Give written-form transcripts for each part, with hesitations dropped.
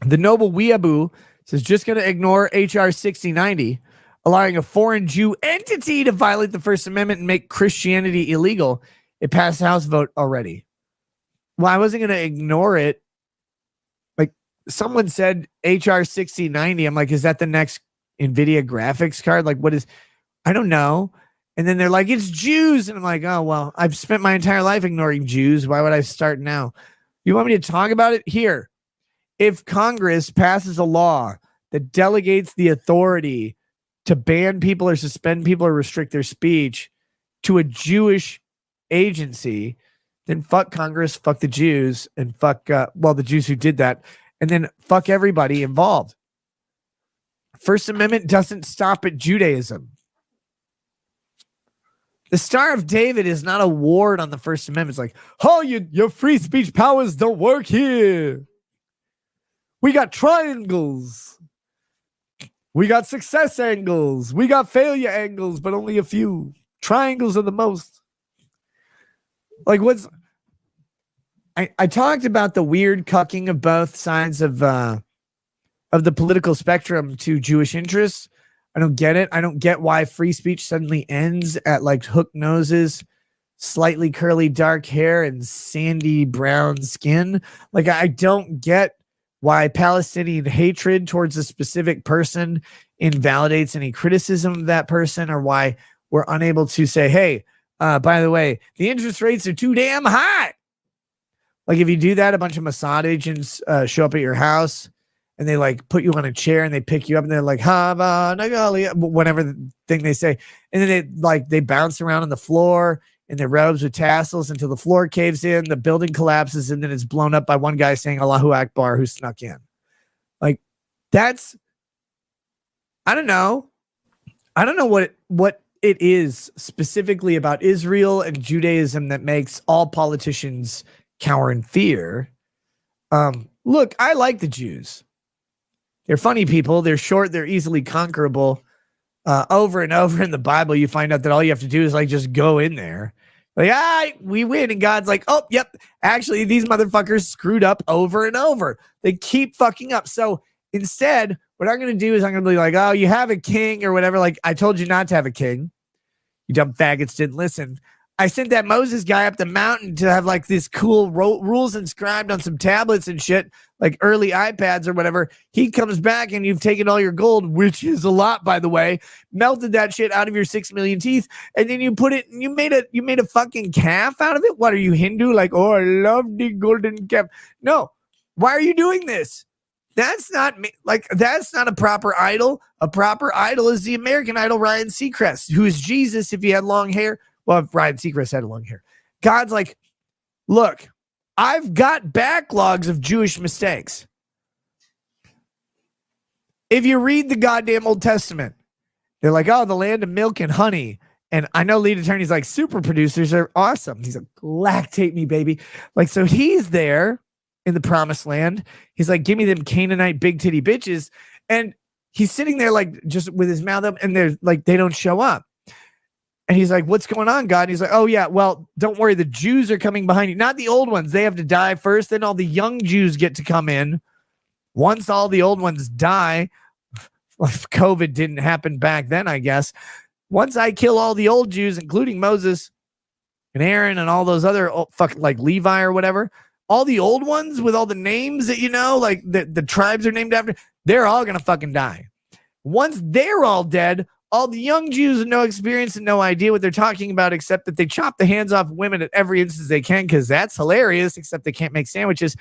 The noble Weeaboo says just going to ignore HR6090, allowing a foreign Jew entity to violate the First Amendment and make Christianity illegal. It passed House vote already. Well, I wasn't going to ignore it. Like someone said HR6090. I'm like, is that the next NVIDIA graphics card? Like, what is, I don't know. And then they're like, it's Jews. And I'm like, oh, well, I've spent my entire life ignoring Jews. Why would I start now? You want me to talk about it? Here. If Congress passes a law that delegates the authority to ban people or suspend people or restrict their speech to a Jewish agency, then fuck Congress, fuck the Jews, and fuck, the Jews who did that, and then fuck everybody involved. First Amendment doesn't stop at Judaism. The Star of David is not a ward on the First Amendment. It's like, oh, your free speech powers don't work here. We got triangles. We got success angles. We got failure angles, but only a few. Triangles are the most. Like I talked about the weird cucking of both sides of the political spectrum to Jewish interests. I don't get it. I don't get why free speech suddenly ends at like hook noses, slightly curly dark hair, and sandy brown skin. Like I don't get why Palestinian hatred towards a specific person invalidates any criticism of that person, or why we're unable to say, hey, by the way, the interest rates are too damn high. Like if you do that, a bunch of Mossad agents show up at your house and they like put you on a chair and they pick you up and they're like, Hava Nagali, whatever thing they say. And then they bounce around on the floor in their robes with tassels until the floor caves in, the building collapses, and then it's blown up by one guy saying Allahu Akbar who snuck in. Like that's, I don't know what it is specifically about Israel and Judaism that makes all politicians cower in fear. Look, I like the Jews. They're funny people. They're short. They're easily conquerable. Over and over in the Bible, you find out that all you have to do is like just go in there. Like, we win. And God's like, oh, yep. Actually, these motherfuckers screwed up over and over. They keep fucking up. So instead, what I'm going to do is I'm going to be like, oh, you have a king or whatever. Like, I told you not to have a king. You dumb faggots didn't listen. I sent that Moses guy up the mountain to have like this cool rules inscribed on some tablets and shit, like early iPads or whatever. He comes back and you've taken all your gold, which is a lot, by the way, melted that shit out of your 6 million teeth, and then you put it, you made a fucking calf out of it. What are you, Hindu? Like, oh, I love the golden calf. No, why are you doing this? That's not that's not a proper idol. A proper idol is the American Idol Ryan Seacrest, who is Jesus if he had long hair. Well, if Ryan Seacrest had long hair. God's like, look, I've got backlogs of Jewish mistakes. If you read the goddamn Old Testament, they're like, oh, the land of milk and honey. And I know lead attorneys like super producers are awesome. He's like, lactate me, baby. Like, so he's there in the promised land. He's like, give me them Canaanite big titty bitches. And he's sitting there like just with his mouth up, and they're like, they don't show up. And he's like, what's going on, God? And he's like, oh, yeah, well, don't worry. The Jews are coming behind you. Not the old ones. They have to die first. Then all the young Jews get to come in. Once all the old ones die, COVID didn't happen back then, I guess. Once I kill all the old Jews, including Moses and Aaron and all those other fucking like Levi or whatever, all the old ones with all the names that, like the tribes are named after, they're all going to fucking die. Once they're all dead, all the young Jews with no experience and no idea what they're talking about, except that they chop the hands off women at every instance they can, because that's hilarious, except they can't make sandwiches.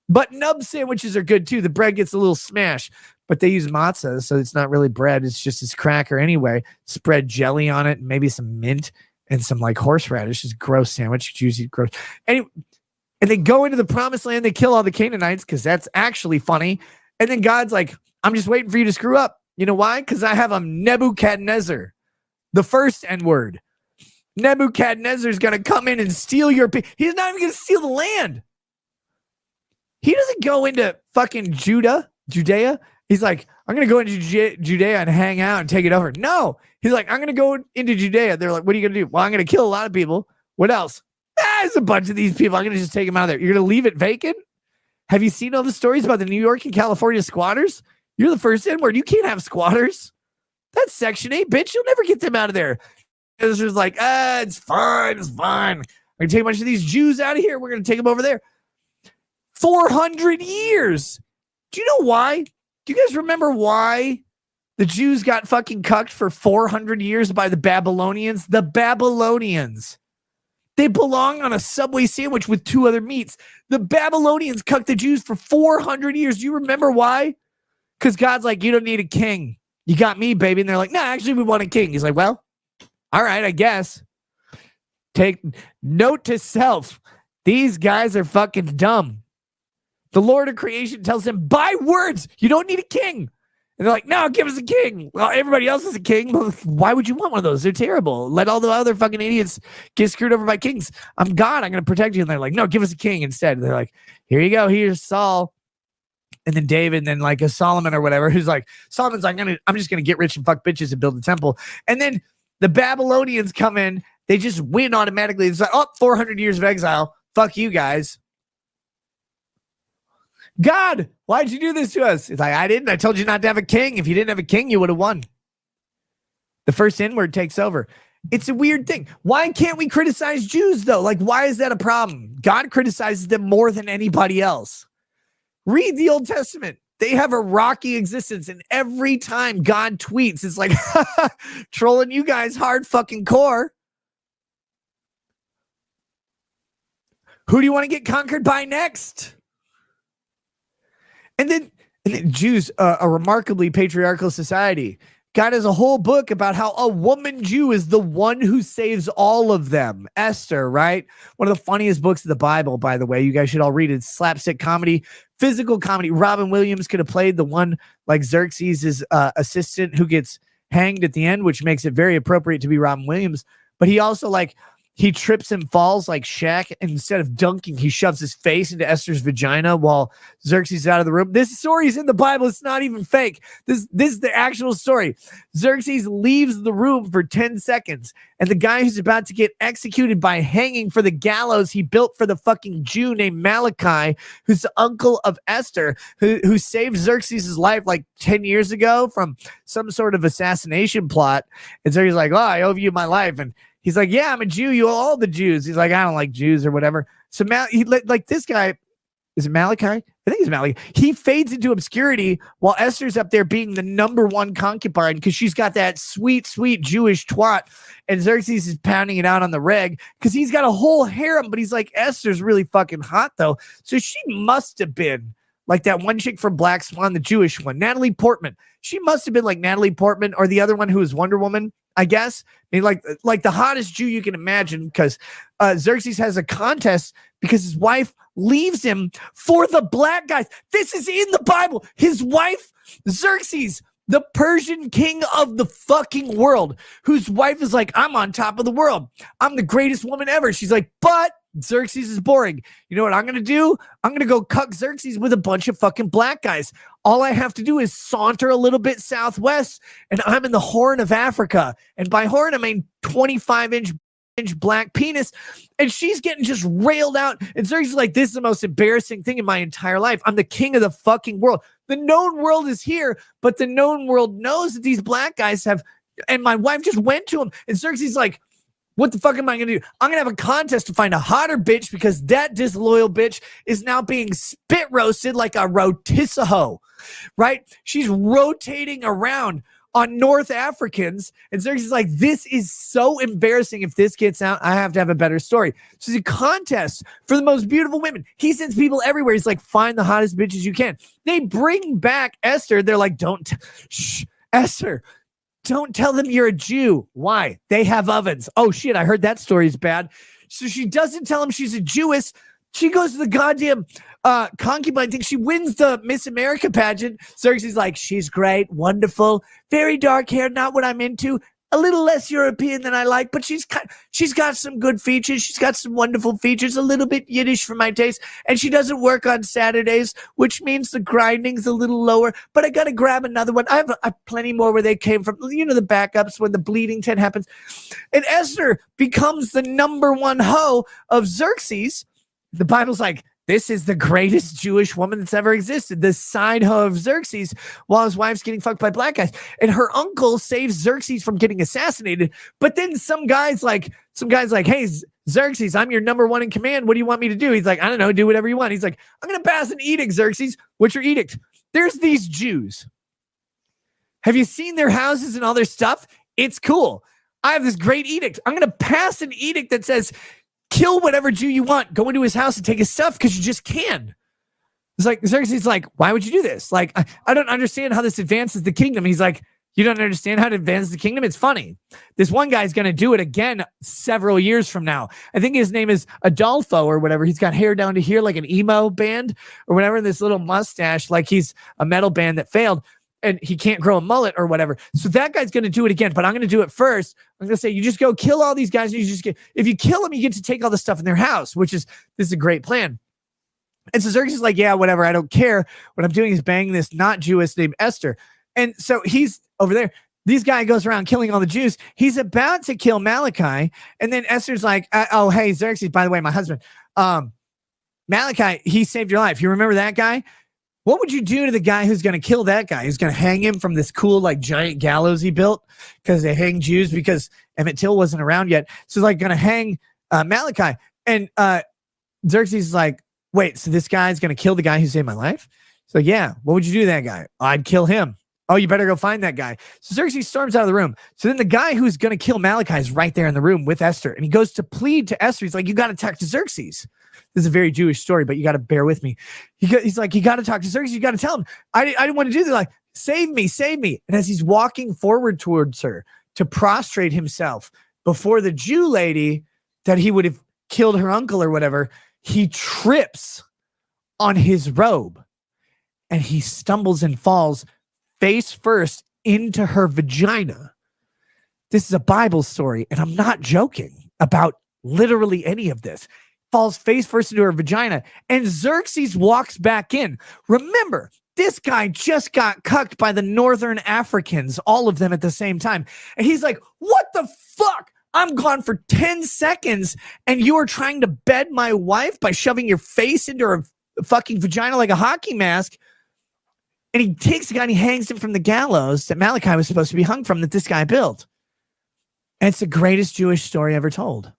But nub sandwiches are good too. The bread gets a little smashed, but they use matzah, so it's not really bread. It's just this cracker anyway. Spread jelly on it, and maybe some mint and some like horseradish. It's a gross sandwich, juicy, gross. Anyway, and they go into the promised land. They kill all the Canaanites because that's actually funny. And then God's like, I'm just waiting for you to screw up. You know why? Because I have a Nebuchadnezzar, the first N-word. Nebuchadnezzar is going to come in and steal your people. He's not even going to steal the land. He doesn't go into fucking Judea. He's like, I'm going to go into Judea and hang out and take it over. No. He's like, I'm going to go into Judea. They're like, what are you going to do? Well, I'm going to kill a lot of people. What else? There's a bunch of these people. I'm going to just take them out of there. You're going to leave it vacant? Have you seen all the stories about the New York and California squatters? You're the first N-word. You can't have squatters. That's Section 8, bitch. You'll never get them out of there. It's just like, it's fine. It's fine. I'm going to take a bunch of these Jews out of here. We're going to take them over there. 400 years. Do you know why? Do you guys remember why the Jews got fucking cucked for 400 years by the Babylonians? The Babylonians. They belong on a Subway sandwich with 2 other meats. The Babylonians cucked the Jews for 400 years. Do you remember why? Because God's like, you don't need a king. You got me, baby. And they're like, no, actually, we want a king. He's like, well, all right, I guess. Take note to self. These guys are fucking dumb. The Lord of creation tells him, by words, you don't need a king. And they're like, no, give us a king. Well, everybody else is a king. Why would you want one of those? They're terrible. Let all the other fucking idiots get screwed over by kings. I'm God. I'm going to protect you. And they're like, no, give us a king instead. And they're like, here you go. Here's Saul. And then David, and then like a Solomon or whatever, who's like, Solomon's like, I'm just going to get rich and fuck bitches and build a temple. And then the Babylonians come in. They just win automatically. It's like, 400 years of exile. Fuck you guys. God, why'd you do this to us? It's like, I didn't. I told you not to have a king. If you didn't have a king, you would have won. The first N-word takes over. It's a weird thing. Why can't we criticize Jews, though? Like, why is that a problem? God criticizes them more than anybody else. Read the Old Testament. They have a rocky existence, and every time God tweets, it's like, trolling you guys hard fucking core. Who do you want to get conquered by next? And then Jews, a remarkably patriarchal society. God has a whole book about how a woman Jew is the one who saves all of them. Esther, right? One of the funniest books of the Bible, by the way. You guys should all read it. It's slapstick comedy, physical comedy. Robin Williams could have played the one like Xerxes' assistant who gets hanged at the end, which makes it very appropriate to be Robin Williams. But he also he trips and falls like Shaq. And instead of dunking, he shoves his face into Esther's vagina while Xerxes is out of the room. This story is in the Bible. It's not even fake. This is the actual story. Xerxes leaves the room for 10 seconds. And the guy who's about to get executed by hanging for the gallows he built for the fucking Jew named Malachi, who's the uncle of Esther, who saved Xerxes' life like 10 years ago from some sort of assassination plot. And so he's like, I owe you my life. And he's like, yeah, I'm a Jew. You owe all the Jews. He's like, I don't like Jews or whatever. So this guy, is it Malachi? I think it's Malachi. He fades into obscurity while Esther's up there being the number one concubine because she's got that sweet, sweet Jewish twat. And Xerxes is pounding it out on the reg because he's got a whole harem. But he's like, Esther's really fucking hot, though. So she must have been like that one chick from Black Swan, the Jewish one, Natalie Portman. She must have been like Natalie Portman or the other one who was Wonder Woman, I guess. I mean, like the hottest Jew you can imagine because Xerxes has a contest because his wife leaves him for the black guys. This is in the Bible. His wife, Xerxes, the Persian king of the fucking world, whose wife is like, I'm on top of the world. I'm the greatest woman ever. She's like, but Xerxes is boring. You know what I'm going to do? I'm going to go cuck Xerxes with a bunch of fucking black guys. All I have to do is saunter a little bit southwest, and I'm in the Horn of Africa. And by horn, I mean 25-inch black penis. And she's getting just railed out. And Xerxes is like, this is the most embarrassing thing in my entire life. I'm the king of the fucking world. The known world is here, but the known world knows that these black guys have, and my wife just went to him. And Xerxes is like, what the fuck am I going to do? I'm going to have a contest to find a hotter bitch because that disloyal bitch is now being spit roasted like a rotisserie, right? She's rotating around on North Africans. And Xerxes is like, this is so embarrassing. If this gets out, I have to have a better story. So it's a contest for the most beautiful women. He sends people everywhere. He's like, find the hottest bitches you can. They bring back Esther. They're like, Esther, don't tell them you're a Jew. Why? They have ovens. Oh, shit, I heard that story is bad. So she doesn't tell him she's a Jewess. She goes to the goddamn concubine thing. She wins the Miss America pageant. Xerxes like, she's great, wonderful, very dark hair, not what I'm into. A little less European than I like, but she's got some good features. She's got some wonderful features, a little bit Yiddish for my taste. And she doesn't work on Saturdays, which means the grinding's a little lower. But I got to grab another one. I have plenty more where they came from. You know, the backups when the bleeding tent happens. And Esther becomes the number one hoe of Xerxes. The Bible's like, this is the greatest Jewish woman that's ever existed. The side hoe of Xerxes while his wife's getting fucked by black guys. And her uncle saves Xerxes from getting assassinated. But then some guy's like, hey, Xerxes, I'm your number one in command. What do you want me to do? He's like, I don't know, do whatever you want. He's like, I'm going to pass an edict, Xerxes. What's your edict? There's these Jews. Have you seen their houses and all their stuff? It's cool. I have this great edict. I'm going to pass an edict that says, kill whatever Jew you want. Go into his house and take his stuff because you just can. It's like, Xerxes like, why would you do this? Like, I don't understand how this advances the kingdom. He's like, you don't understand how to advance the kingdom? It's funny. This one guy's going to do it again several years from now. I think his name is Adolfo or whatever. He's got hair down to here like an emo band or whatever, this little mustache like he's a metal band that failed. And he can't grow a mullet or whatever. So that guy's going to do it again, but I'm going to do it first. I'm going to say, you just go kill all these guys. And if you kill them, you get to take all the stuff in their house, this is a great plan. And so Xerxes is like, yeah, whatever. I don't care. What I'm doing is banging this not Jewess named Esther. And so he's over there. This guy goes around killing all the Jews. He's about to kill Malachi. And then Esther's like, oh, hey, Xerxes, by the way, my husband, Malachi, he saved your life. You remember that guy? What would you do to the guy who's going to kill that guy? Who's going to hang him from this cool, like, giant gallows he built because they hang Jews because Emmett Till wasn't around yet. So, like, going to hang Malachi. And Xerxes is like, wait, so this guy's going to kill the guy who saved my life? So, yeah, what would you do to that guy? I'd kill him. Oh, you better go find that guy. So Xerxes storms out of the room. So then the guy who's going to kill Malachi is right there in the room with Esther. And he goes to plead to Esther. He's like, you got to talk to Xerxes. This is a very Jewish story, but you got to bear with me. He's like, you got to talk to Xerxes. You got to tell him. I didn't want to do this. Like, save me, save me. And as he's walking forward towards her to prostrate himself before the Jew lady that he would have killed her uncle or whatever, he trips on his robe and he stumbles and falls face first into her vagina. This is a Bible story, and I'm not joking about literally any of this. Falls face first into her vagina, and Xerxes walks back in. Remember, this guy just got cucked by the Northern Africans, all of them at the same time. And he's like, what the fuck? I'm gone for 10 seconds, and you are trying to bed my wife by shoving your face into her fucking vagina like a hockey mask. And he takes the guy and he hangs him from the gallows that Malachi was supposed to be hung from that this guy built. And it's the greatest Jewish story ever told.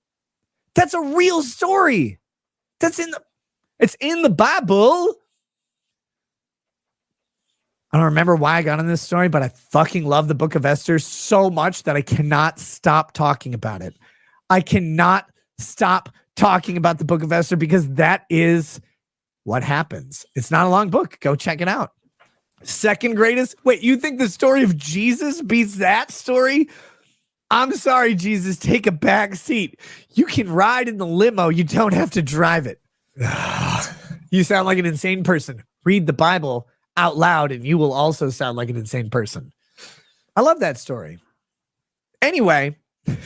That's a real story. It's in the Bible. I don't remember why I got on this story, but I fucking love the Book of Esther so much that I cannot stop talking about it. I cannot stop talking about the Book of Esther because that is what happens. It's not a long book. Go check it out. Second greatest. Wait, you think the story of Jesus beats that story? I'm sorry, Jesus. Take a back seat. You can ride in the limo. You don't have to drive it. You sound like an insane person. Read the Bible out loud and you will also sound like an insane person. I love that story. Anyway, that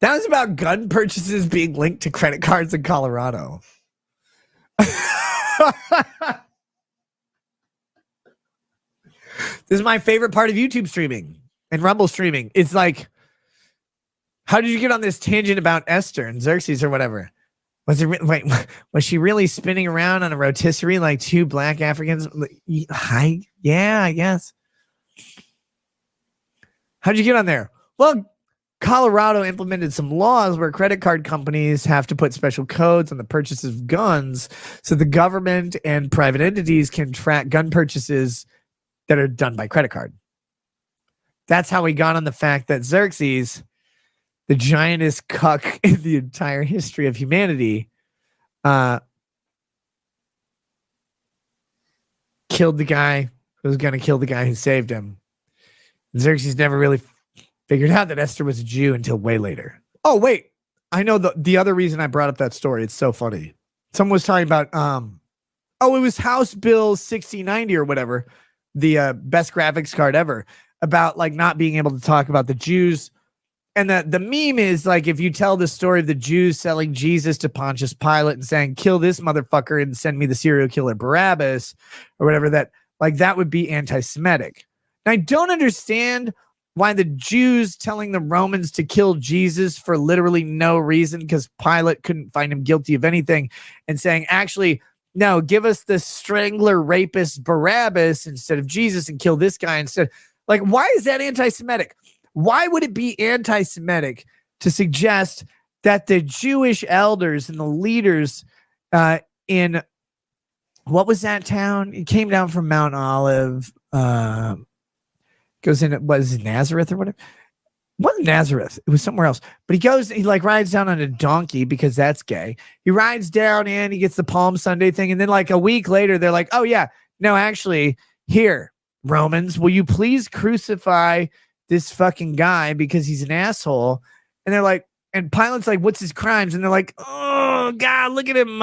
was about gun purchases being linked to credit cards in Colorado. This is my favorite part of YouTube streaming and Rumble streaming. It's like, how did you get on this tangent about Esther and Xerxes or whatever? Was she really spinning around on a rotisserie like two black Africans? Yeah, I guess. How'd you get on there? Well, Colorado implemented some laws where credit card companies have to put special codes on the purchase of guns so the government and private entities can track gun purchases that are done by credit card. That's how we got on the fact that Xerxes, the giantest cuck in the entire history of humanity, killed the guy who was going to kill the guy who saved him. Xerxes never really figured out that Esther was a Jew until way later. Oh, wait. I know the other reason I brought up that story. It's so funny. Someone was talking about, it was House Bill 6090 or whatever, the best graphics card ever, about like not being able to talk about the Jews. And the meme is like, if you tell the story of the Jews selling Jesus to Pontius Pilate and saying, kill this motherfucker and send me the serial killer Barabbas or whatever, that like that would be anti-Semitic. And I don't understand why the Jews telling the Romans to kill Jesus for literally no reason because Pilate couldn't find him guilty of anything, and saying, actually, no, give us the strangler rapist Barabbas instead of Jesus and kill this guy instead. Like, why is that anti-Semitic? Why would it be anti-Semitic to suggest that the Jewish elders and the leaders in, what was that town? He came down from Mount Olive, goes in, was it Nazareth or whatever? It wasn't Nazareth. It was somewhere else. But he like rides down on a donkey because that's gay. He rides down in, he gets the Palm Sunday thing. And then like a week later, they're like, oh yeah, no, actually here, Romans, will you please crucify this fucking guy because he's an asshole? And they're like, and Pilate's like, what's his crimes? And they're like, oh God, look at him.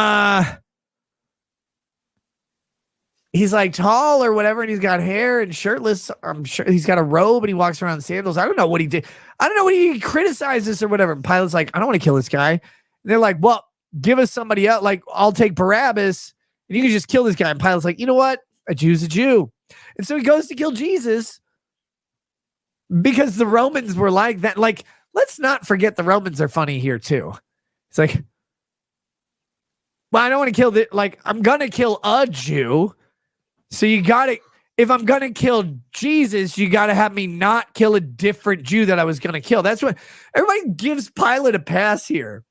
He's like tall or whatever, and he's got hair and shirtless. I'm sure he's got a robe and he walks around in sandals. I don't know what he did. I don't know what he criticized this or whatever. And Pilate's like, I don't want to kill this guy. And they're like, well, give us somebody else. Like, I'll take Barabbas and you can just kill this guy. And Pilate's like, you know what? A Jew's a Jew. And so he goes to kill Jesus because the Romans were like that. Like, let's not forget the Romans are funny here too. It's like, well, I don't want to kill I'm going to kill a Jew. So you got to, if I'm going to kill Jesus, you got to have me not kill a different Jew that I was going to kill. That's what everybody gives Pilate a pass here.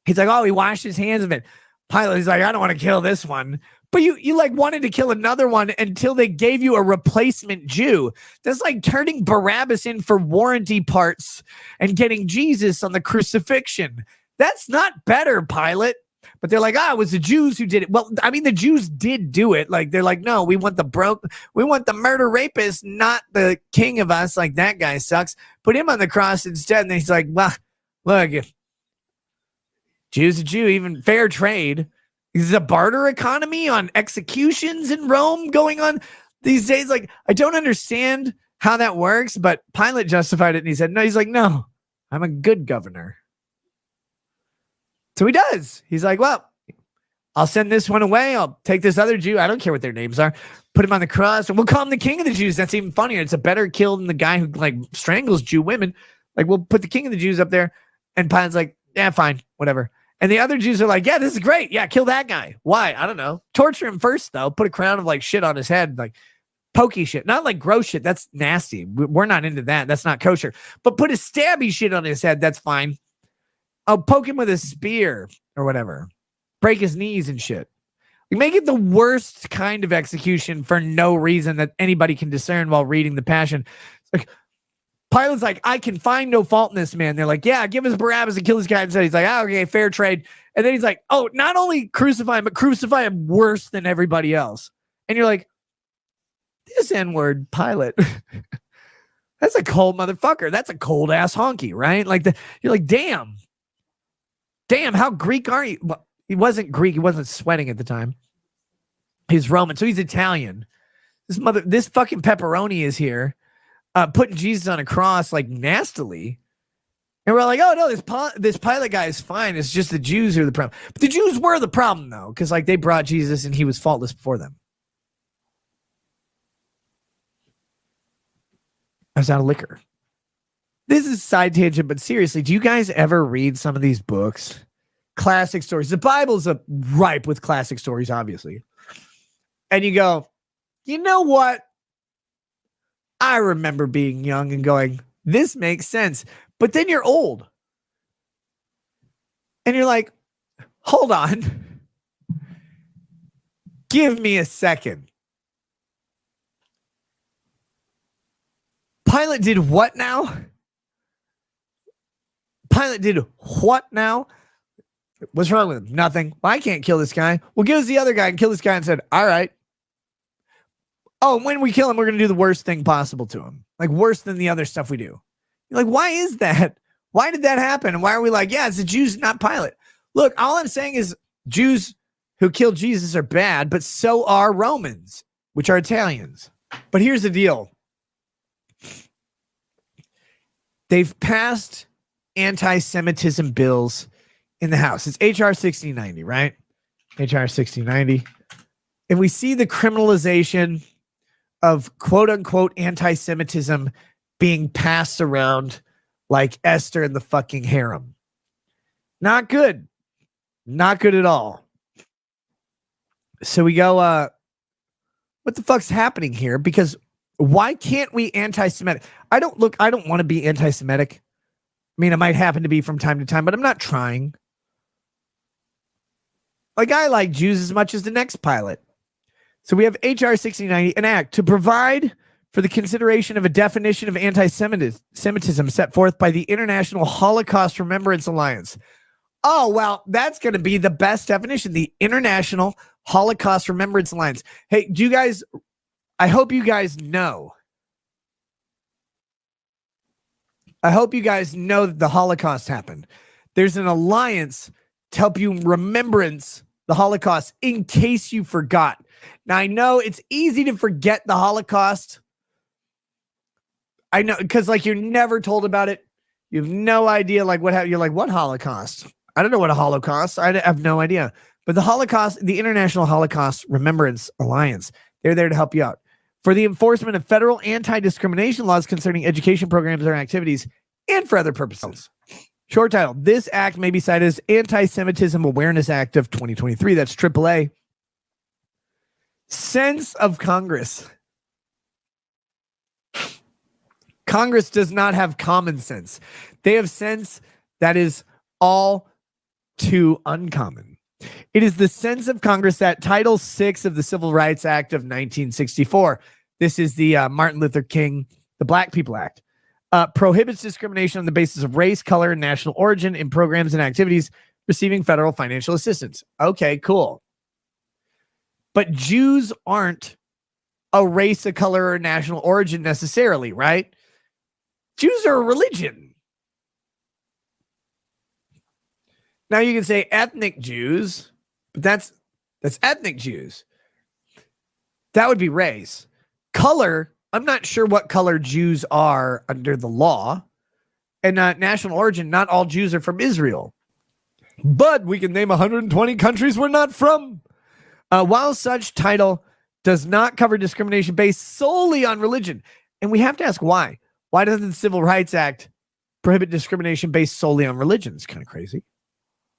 He's like, oh, he washed his hands of it. Pilate, he's like, I don't want to kill this one. But you like wanted to kill another one until they gave you a replacement Jew. That's like turning Barabbas in for warranty parts and getting Jesus on the crucifixion. That's not better, Pilate. But they're like, it was the Jews who did it. Well, I mean, the Jews did do it. Like, they're like, no, we want the murder rapist, not the king of us. Like, that guy sucks. Put him on the cross instead. And he's like, well, look, Jew's a Jew, even fair trade. Is a barter economy on executions in Rome going on these days? Like, I don't understand how that works, but Pilate justified it. And he said, no, he's like, no, I'm a good governor. So he does. He's like, well, I'll send this one away. I'll take this other Jew. I don't care what their names are. Put him on the cross and we'll call him the king of the Jews. That's even funnier. It's a better kill than the guy who like strangles Jew women. Like, we'll put the king of the Jews up there. And Pilate's like, yeah, fine, whatever. And the other Jews are like, yeah, this is great. Yeah, kill that guy. Why? I don't know. Torture him first, though. Put a crown of like shit on his head, like pokey shit. Not like gross shit. That's nasty. We're not into that. That's not kosher. But put a stabby shit on his head. That's fine. I'll poke him with a spear or whatever. Break his knees and shit. We make it the worst kind of execution for no reason that anybody can discern while reading the Passion. It's like, Pilate's like, I can find no fault in this man. They're like, yeah, give us Barabbas and kill this guy instead. He's like, okay, fair trade. And then he's like, oh, not only crucify him, but crucify him worse than everybody else. And you're like, this N-word Pilate. That's a cold motherfucker. That's a cold ass honky, right? Like you're like, damn, how Greek are you? Well, he wasn't Greek. He wasn't sweating at the time. He's Roman. So he's Italian. This fucking pepperoni is here. Putting Jesus on a cross like nastily. And we're like, oh no, this Pilate guy is fine. It's just the Jews who are the problem. But the Jews were the problem though, because like they brought Jesus and he was faultless before them. I was out of liquor. This is a side tangent, but seriously, do you guys ever read some of these books? Classic stories. The Bible's ripe with classic stories, obviously. And you go, you know what? I remember being young and going, this makes sense. But then you're old. And you're like, hold on. Give me a second. Pilate did what now? Pilate did what now? What's wrong with him? Nothing. Well, I can't kill this guy. Well, give us the other guy and kill this guy and said, all right. Oh, when we kill him, we're going to do the worst thing possible to him. Like worse than the other stuff we do. You're like, why is that? Why did that happen? And why are we like, yeah, it's the Jews, not Pilate. Look, all I'm saying is Jews who killed Jesus are bad, but so are Romans, which are Italians. But here's the deal. They've passed anti-Semitism bills in the House. It's HR6090, right? HR6090. And we see the criminalization of quote unquote anti-Semitism being passed around like Esther in the fucking harem. Not good. Not good at all. So we go, what the fuck's happening here? Because why can't we anti-Semitic? I don't want to be anti-Semitic. I mean, it might happen to be from time to time, but I'm not trying. Like, I like Jews as much as the next pilot. So we have HR6090, an act to provide for the consideration of a definition of anti-Semitism set forth by the International Holocaust Remembrance Alliance. Oh, well, that's going to be the best definition, the International Holocaust Remembrance Alliance. Hey, I hope you guys know. I hope you guys know that the Holocaust happened. There's an alliance to help you remembrance the Holocaust in case you forgot. Now, I know it's easy to forget the Holocaust. I know, because like you're never told about it. You have no idea like what happened. You're like, what Holocaust? I don't know what a Holocaust. I have no idea. But the Holocaust, the International Holocaust Remembrance Alliance, they're there to help you out. For the enforcement of federal anti-discrimination laws concerning education programs or activities, and for other purposes. Short title, this act may be cited as Anti-Semitism Awareness Act of 2023. That's AAA. Sense of Congress. Congress does not have common sense. They have sense that is all too uncommon. It is the sense of Congress that Title VI of the Civil Rights Act of 1964, this is the Martin Luther King, the Black People Act, prohibits discrimination on the basis of race, color, and national origin in programs and activities receiving federal financial assistance. Okay, cool. But Jews aren't a race, a color, or national origin necessarily, right? Jews are a religion. Now you can say ethnic Jews, but that's ethnic Jews. That would be race. Color, I'm not sure what color Jews are under the law. And national origin, not all Jews are from Israel. But we can name 120 countries we're not from. While such title does not cover discrimination based solely on religion, and we have to ask why. Why doesn't the Civil Rights Act prohibit discrimination based solely on religion? It's kind of crazy.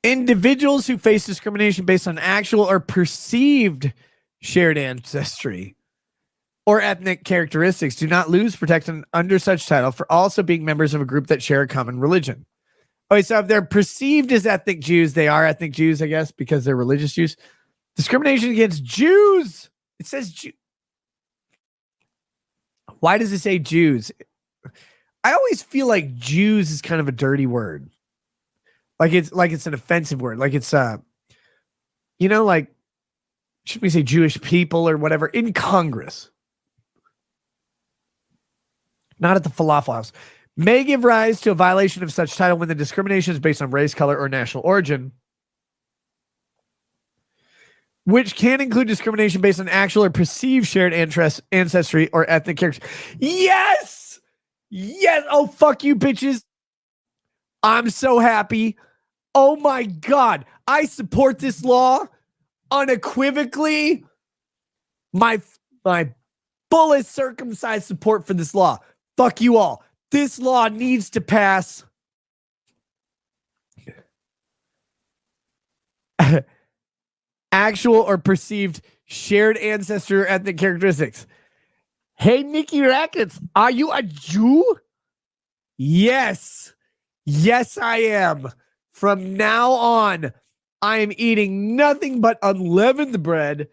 Individuals who face discrimination based on actual or perceived shared ancestry or ethnic characteristics do not lose protection under such title for also being members of a group that share a common religion. Okay, so if they're perceived as ethnic Jews, they are ethnic Jews, I guess, because they're religious Jews. Discrimination against Jews. It says Jew. Why does it say Jews? I always feel like Jews is kind of a dirty word. Like it's an offensive word. Like it's like, should we say Jewish people or whatever in Congress? Not at the falafel house. May give rise to a violation of such title when the discrimination is based on race, color, or national origin, which can include discrimination based on actual or perceived shared ancestry or ethnic character. Yes! Yes! Oh, fuck you, bitches. I'm so happy. Oh my God. I support this law unequivocally. My fullest circumcised support for this law. Fuck you all. This law needs to pass. Actual or perceived shared ancestry or ethnic characteristics. Hey, Nikki Rackets, are you a Jew? Yes. Yes, I am. From now on, I am eating nothing but unleavened bread.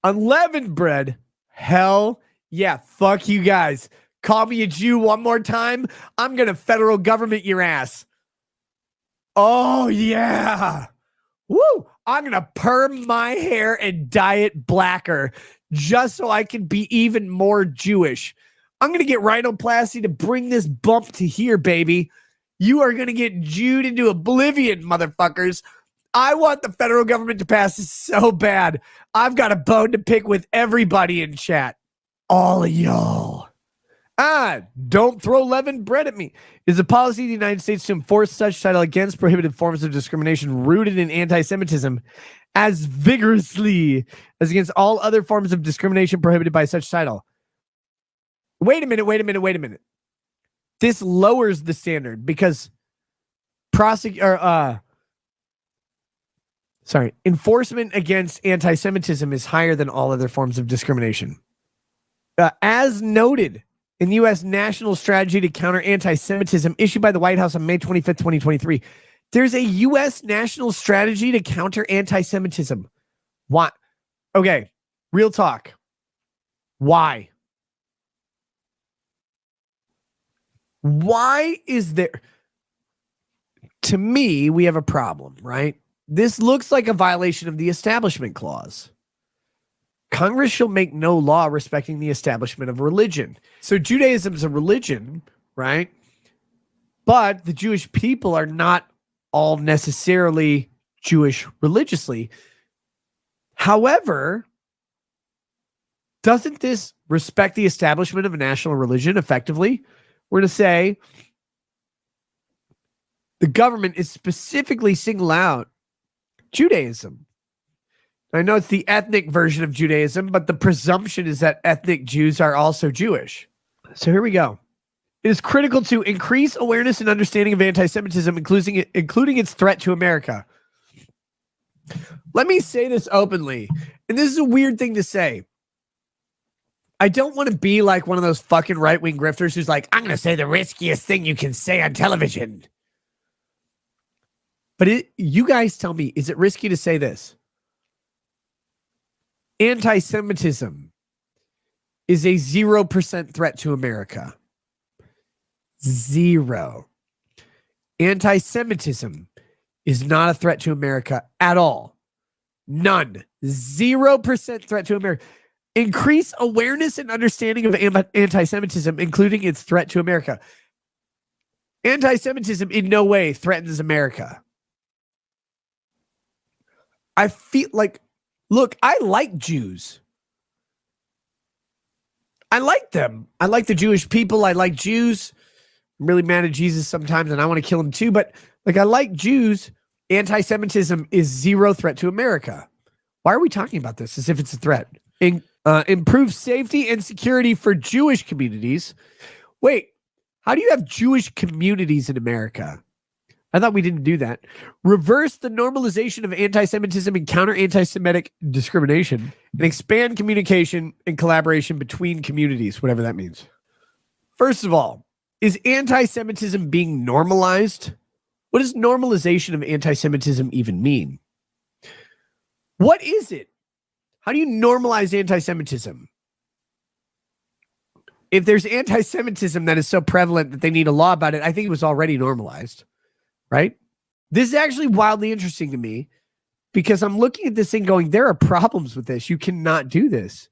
Unleavened bread? Hell yeah. Fuck you guys. Call me a Jew one more time. I'm going to federal government your ass. Oh, yeah. Woo. I'm going to perm my hair and dye it blacker just so I can be even more Jewish. I'm going to get rhinoplasty to bring this bump to here, baby. You are going to get Jewed into oblivion, motherfuckers. I want the federal government to pass this so bad. I've got a bone to pick with everybody in chat. All of y'all. Don't throw leavened bread at me. It is a policy of the United States to enforce such title against prohibited forms of discrimination rooted in anti-Semitism as vigorously as against all other forms of discrimination prohibited by such title. Wait a minute. This lowers the standard because enforcement against anti-Semitism is higher than all other forms of discrimination. As noted in the U.S. National Strategy to Counter Anti-Semitism issued by the White House on May 25th, 2023, there's a U.S. National Strategy to Counter Anti-Semitism. Why? Okay, real talk. Why? Why is there... To me, we have a problem, right? This looks like a violation of the Establishment Clause. Congress shall make no law respecting the establishment of religion. So Judaism is a religion, right? But the Jewish people are not all necessarily Jewish religiously. However, doesn't this respect the establishment of a national religion effectively? We're to say the government is specifically single out Judaism. I know it's the ethnic version of Judaism, but the presumption is that ethnic Jews are also Jewish. So here we go. It is critical to increase awareness and understanding of anti-Semitism, including its threat to America. Let me say this openly, and this is a weird thing to say. I don't want to be like one of those fucking right-wing grifters who's like, I'm going to say the riskiest thing you can say on television. But you guys tell me, is it risky to say this? Anti-Semitism is a 0% threat to America. 0. Anti-Semitism is not a threat to America at all. None. 0% threat to America. Increase awareness and understanding of anti-Semitism, including its threat to America. Anti-Semitism in no way threatens America. I feel like, look, I like Jews. I like them. I like the Jewish people. I like Jews. I'm really mad at Jesus sometimes, and I want to kill him too. But like, I like Jews. Anti-Semitism is 0 threat to America. Why are we talking about this as if it's a threat? Improve safety and security for Jewish communities. Wait, how do you have Jewish communities in America? I thought we didn't do that. Reverse the normalization of anti-Semitism and counter anti-Semitic discrimination, and expand communication and collaboration between communities, whatever that means. First of all, is anti-Semitism being normalized? What does normalization of anti-Semitism even mean? What is it? How do you normalize anti-Semitism? If there's anti-Semitism that is so prevalent that they need a law about it, I think it was already normalized. Right? This is actually wildly interesting to me because I'm looking at this thing going, there are problems with this. You cannot do this.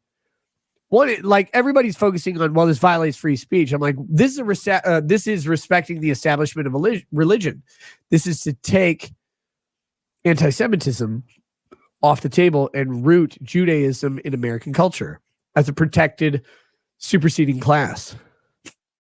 One, like everybody's focusing on, well, this violates free speech. I'm like, this is respecting the establishment of religion. This is to take anti-Semitism off the table and root Judaism in American culture as a protected superseding class.